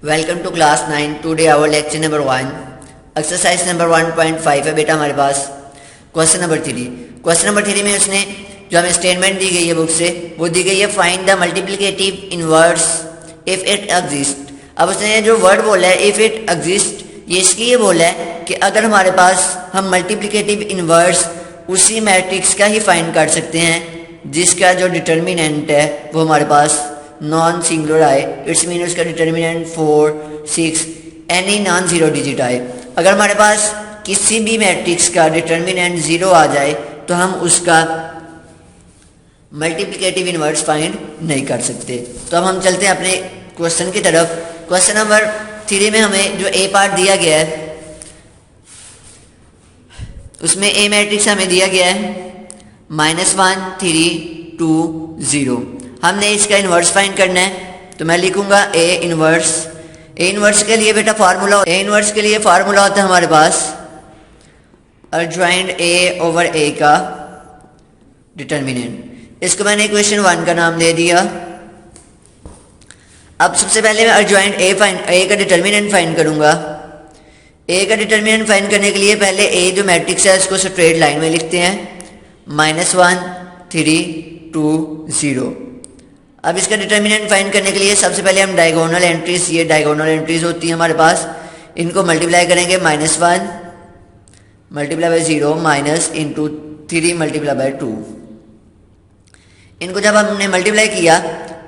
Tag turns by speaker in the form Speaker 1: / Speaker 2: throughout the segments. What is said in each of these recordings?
Speaker 1: Welcome to class 9। Today our lecture number 1 exercise number 1.5 है बेटा हमारे पास। क्वेश्चन नंबर 3 में उसने जो हमें स्टेटमेंट दी गई है बुक से वो दी गई है find the multiplicative inverse if it exist. अब उसने जो वर्ड बोला है इफ इट एग्जिस्ट, ये इसलिए बोला है कि अगर हमारे पास हम मल्टीप्लिकेटिव इनवर्स उसी मैट्रिक्स का ही फाइंड कर सकते हैं जिसका जो डिटर्मिनेंट है वो हमारे पास नॉन सिंगुलर आए। इट्स मीन उसका determinant 4, 6 any non zero digit आए। अगर हमारे पास किसी भी मैट्रिक्स का डिटर्मिनेंट 0 आ जाए तो हम उसका मल्टीप्लिकेटिव इनवर्स फाइंड नहीं कर सकते। तो अब हम चलते हैं अपने क्वेश्चन की तरफ। क्वेश्चन नंबर 3 में हमें जो ए पार्ट दिया गया है उसमें ए मैट्रिक्स हमें दिया गया है -1 3 2 0। हमने इसका इन्वर्स फाइंड करना है तो मैं लिखूंगा ए इन्वर्स के लिए बेटा फार्मूला होता है हमारे पास अर्जॉइंड ए ओवर ए का डिटर्मिनेंट। इसको मैंने इक्वेशन 1 का नाम दे दिया। अब सबसे पहले मैं अर्जॉइंड ए का डिटर्मिनेंट फाइंड करूंगा। ए का डिटर्मिनेंट फाइंड करने के लिए पहले ए जो मैट्रिक्स है उसको स्ट्रेट लाइन में लिखते हैं -1 3 2 0। अब इसका डिटर्मिनेंट फाइंड करने के लिए सबसे पहले हम डायगोनल एंट्रीज, ये डायगोनल एंट्रीज होती हैं हमारे पास, इनको मल्टीप्लाई करेंगे -1 multiply by 0 minus into 3 multiply by 2। इनको जब हमने मल्टीप्लाई किया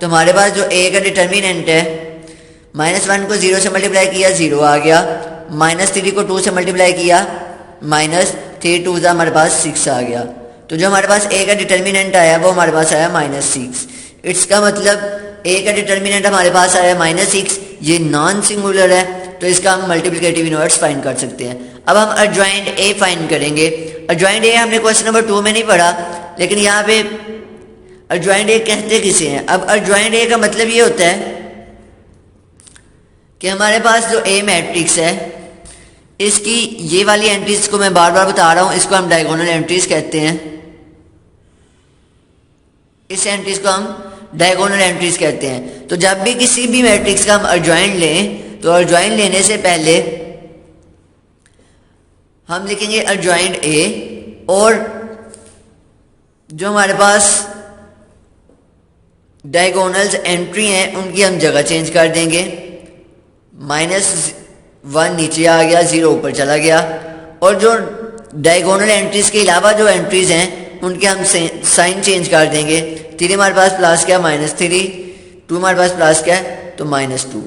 Speaker 1: तो हमारे पास जो ए का डिटर्मिनेंट है -1 को 0 से मल्टीप्लाई किया 0 आ गया, -3 को 2 से मल्टीप्लाई किया -3 2 हमारे पास 6 आ गया। तो जो हमारे पास ए का डिटर्मिनेंट आया वो हमारे पास आया -6। इट्स का मतलब ए का डिटर्मिनेंट हमारे पास आया -6, ये नॉन सिंगुलर है तो इसका हम मल्टीप्लिकेटिव इनवर्स फाइंड कर सकते हैं। अब हम अर्जॉइंड ए फाइंड करेंगे। अर्जॉइंड ए हमने क्वेश्चन नंबर 2 में नहीं पढ़ा, लेकिन यहाँ पे अर्जॉइंड ए कहते किसे हैं। अब अर्जॉइंड ए का मतलब ये होता है कि हमारे पास जो ए मैट्रिक्स है इसकी ये वाली एंट्रीज को मैं बार बार बता रहा हूं, इसको हम डायगोनल एंट्रीज कहते हैं। इस एंट्रीज को हम डायगोनल एंट्रीज कहते हैं। तो जब भी किसी भी मैट्रिक्स का हम अर्जॉइंड लें तो अर्जॉइंड लेने से पहले हम लिखेंगे अर्जॉइंड ए और जो हमारे पास डायगोनल्स एंट्री हैं उनकी हम जगह चेंज कर देंगे। -1 नीचे आ गया, 0 ऊपर चला गया, और जो डायगोनल एंट्रीज के अलावा जो एंट्रीज हैं उनके हम साइन चेंज कर देंगे। 3 हमारे पास प्लस क्या -3, 2 हमारे पास प्लस क्या है तो -2।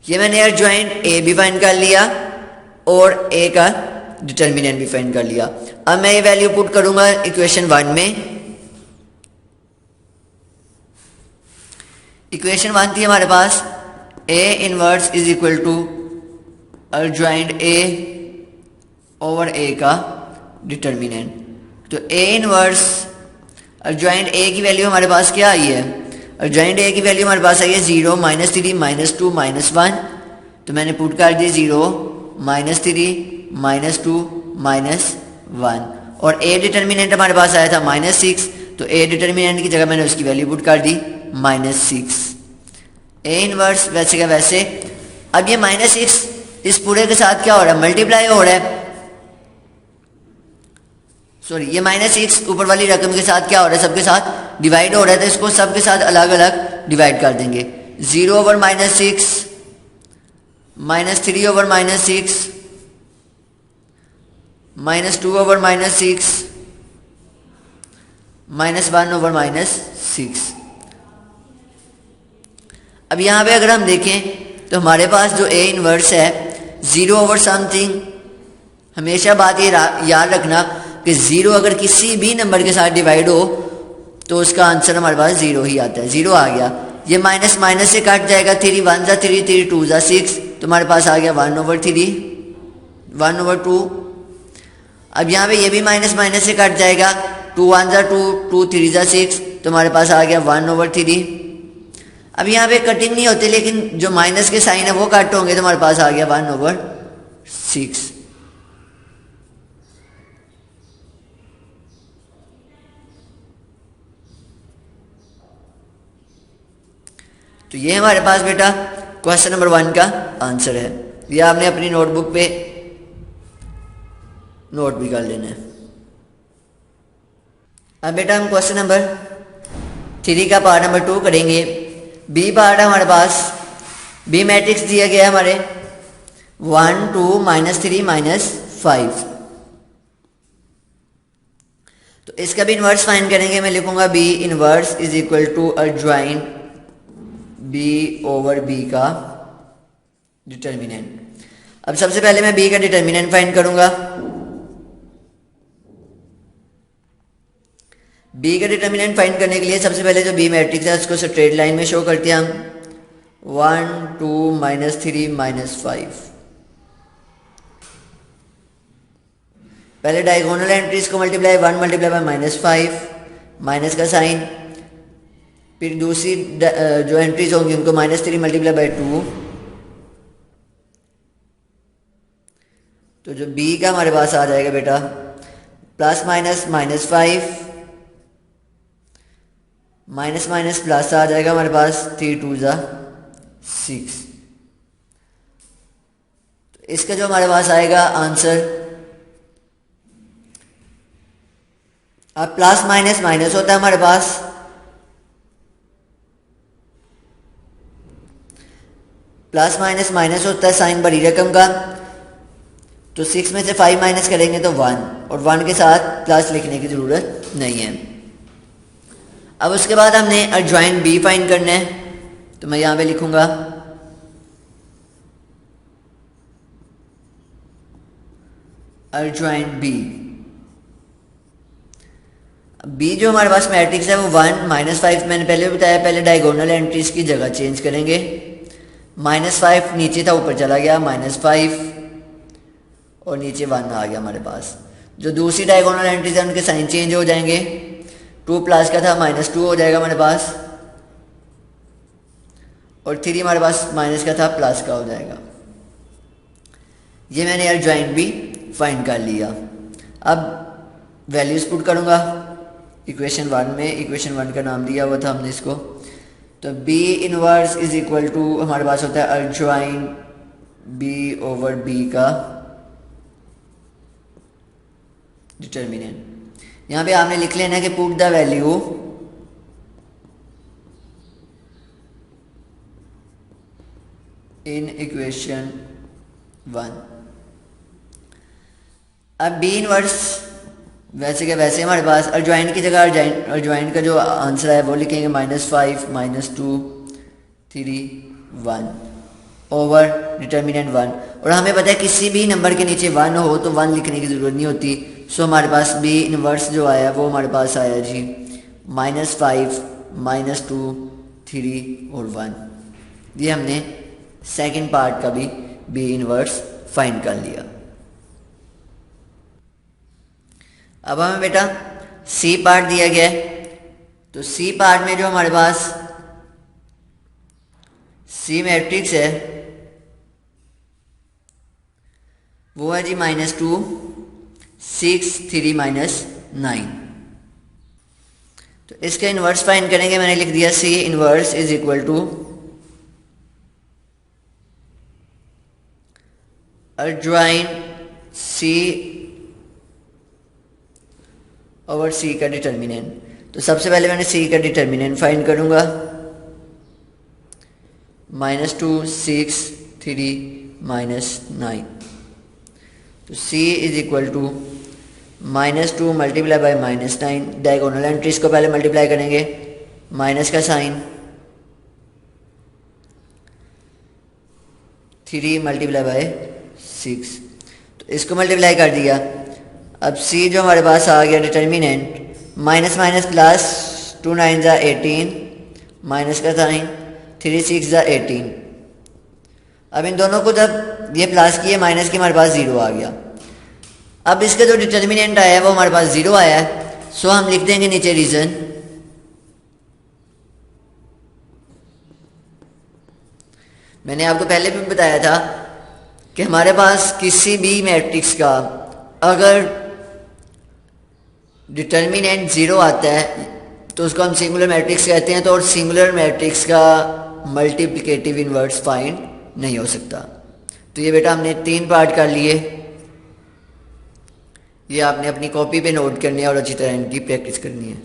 Speaker 1: ये मैंने अर्जॉइंड ए भी फाइंड कर लिया और ए का डिटर्मिनेंट भी फाइंड कर लिया। अब मैं ये वैल्यू पुट करूंगा इक्वेशन 1 में। इक्वेशन 1 थी हमारे पास A inverse is equal to adjoint A over A का डिटर्मिनेंट। तो ए इनवर्स अर्जॉइंड ए की वैल्यू हमारे पास क्या आई है, अर्जॉइंड ए की वैल्यू हमारे पास आई है 0 -3 -2 -1। तो मैंने पुट कर दी 0 -3 -2 -1 और ए डिटर्मिनेंट हमारे पास आया था -6, तो ए डिटर्मिनेंट की जगह मैंने उसकी वैल्यू पुट कर दी -6। ए इनवर्स वैसे का वैसे। अब ये -6 इस पूरे के साथ क्या हो रहा है, मल्टीप्लाई हो रहा है। सॉरी, ये -6 ऊपर वाली रकम के साथ क्या हो रहा है, सबके साथ डिवाइड हो रहा है। तो इसको सबके साथ अलग अलग डिवाइड कर देंगे। 0 ओवर -6 -3 ओवर -6 -2 ओवर -6 -1 ओवर -6। अब यहाँ पे अगर हम देखें तो हमारे पास जो ए इनवर्स है 0 ओवर समथिंग, हमेशा बात ये याद रखना कि 0 अगर किसी भी नंबर के साथ डिवाइड हो तो उसका आंसर हमारे पास 0 ही आता है। 0 आ गया, ये माइनस माइनस से कट जाएगा, 3 1 जा 3 3 2 जा 6, तो हमारे पास आ गया 1/3 1/2। अब यहाँ पे ये भी माइनस माइनस से कट जाएगा, 2 1 जा 2 2 3 जा 6, तो हमारे पास आ गया 1/3। अब यहाँ पे कटिंग नहीं होती, लेकिन जो माइनस के साइन है वो कट होंगे, तो हमारे पास आ गया 1/6। तो ये हमारे पास बेटा क्वेश्चन नंबर 1 का आंसर है। ये आपने अपनी नोटबुक पे नोट भी कर लेना है। अब बेटा हम क्वेश्चन नंबर 3 का पार्ट नंबर 2 करेंगे। बी पार्ट है हमारे पास, बी मैट्रिक्स दिया गया है हमारे 1 2 -3 -5। तो इसका भी इन्वर्स फाइंड करेंगे। मैं लिखूंगा B inverse is equal to adjoint B over B का डिटर्मिनेंट। अब सबसे पहले मैं बी का डिटर्मिनेंट फाइंड करूंगा। बी का डिटर्मिनेंट फाइंड करने के लिए सबसे पहले जो बी मैट्रिक्स है उसको स्ट्रेट लाइन में शो करते हैं हम 1 2 -3 -5। पहले डायगोनल एंट्रीज को मल्टीप्लाई 1 मल्टीप्लाई बाय -5 माइनस का साइन, फिर दूसरी जो एंट्रीज होंगी उनको -3 मल्टीप्लाई बाय 2। तो जो बी का हमारे पास आ जाएगा बेटा plus minus -5 minus minus plus आ जाएगा हमारे पास 3 2 6। तो इसका जो हमारे पास आएगा आंसर, अब प्लस माइनस माइनस होता है हमारे पास, प्लस माइनस माइनस होता है साइन बड़ी रकम का। तो 6 में से 5 माइनस करेंगे तो 1, और 1 के साथ प्लस लिखने की ज़रूरत नहीं है। अब उसके बाद हमने एडजॉइंट बी फाइंड करना है। तो मैं यहाँ पे लिखूंगा एडजॉइंट बी। बी जो हमारे पास मैट्रिक्स है वो 1 -5 मैंने पहले भी बताया, पहले डायगोनल एंट्रीज की जगह चेंज करेंगे। -5 नीचे था ऊपर चला गया -5, और नीचे 1 आ गया हमारे पास। जो दूसरी डायगोनल एंट्रीज है उनके साइन चेंज हो जाएंगे। 2 प्लस का था -2 हो जाएगा हमारे पास, और 3 हमारे पास माइनस का था प्लस का हो जाएगा। ये मैंने एडजॉइंट भी फाइंड कर लिया। अब वैल्यूज पुट करूंगा इक्वेशन 1 में। इक्वेशन 1 का नाम दिया हुआ था हमने इसको। तो B inverse is equal to हमारे पास होता है एडजॉइंट बी ओवर बी का डिटर्मिनेंट। यहाँ पे आपने लिख लेना कि put the value in equation 1। अब बी इनवर्स वैसे के वैसे हमारे पास एडजॉइंट की जगह एडजॉइंट का जो आंसर है वो लिखेंगे -5 -2 3 1 ओवर डिटर्मिनेंट 1। और हमें पता है किसी भी नंबर के नीचे 1 हो तो 1 लिखने की ज़रूरत नहीं होती। सो हमारे पास बी इनवर्स जो आया वो हमारे पास आया जी -5 -2 3 और 1। ये हमने सेकंड पार्ट का भी बी इनवर्स फाइंड कर लिया। अब हमें बेटा सी पार्ट दिया गया है। तो सी पार्ट में जो हमारे पास सी मैट्रिक्स है वो है जी -2 6 3 -9। तो इसका इन्वर्स फाइंड करेंगे। मैंने लिख दिया C inverse is equal to adjoint C over C का डिटर्मिनेंट। तो सबसे पहले मैंने सी का डिटर्मिनेंट फाइंड करूंगा -2 6 3 -9। तो c is equal to -2 multiply by -9। Diagonal entries को पहले मल्टीप्लाई करेंगे, माइनस का साइन, 3 मल्टीप्लाई बाय 6। तो इसको मल्टीप्लाई कर दिया। अब c जो हमारे पास आ गया determinant minus minus plus 2 9 18 minus का साइन 3 6 18। अब इन दोनों को जब ये प्लस किए माइनस की हमारे पास 0 आ गया। अब इसका जो डिटर्मिनेंट आया है वो हमारे पास 0 आया है। सो हम लिख देंगे नीचे रीजन मैंने आपको पहले भी बताया था कि हमारे पास किसी भी मैट्रिक्स का अगर डिटर्मिनेंट 0 आता है तो उसको हम सिंगुलर मैट्रिक्स कहते हैं। तो और सिंगुलर मैट्रिक्स का मल्टीप्लिकेटिव इन्वर्स फाइंड नहीं हो सकता। तो ये बेटा हमने 3 पार्ट कर लिए, ये आपने अपनी कॉपी पे नोट करनी है और अच्छी तरह इनकी प्रैक्टिस करनी है।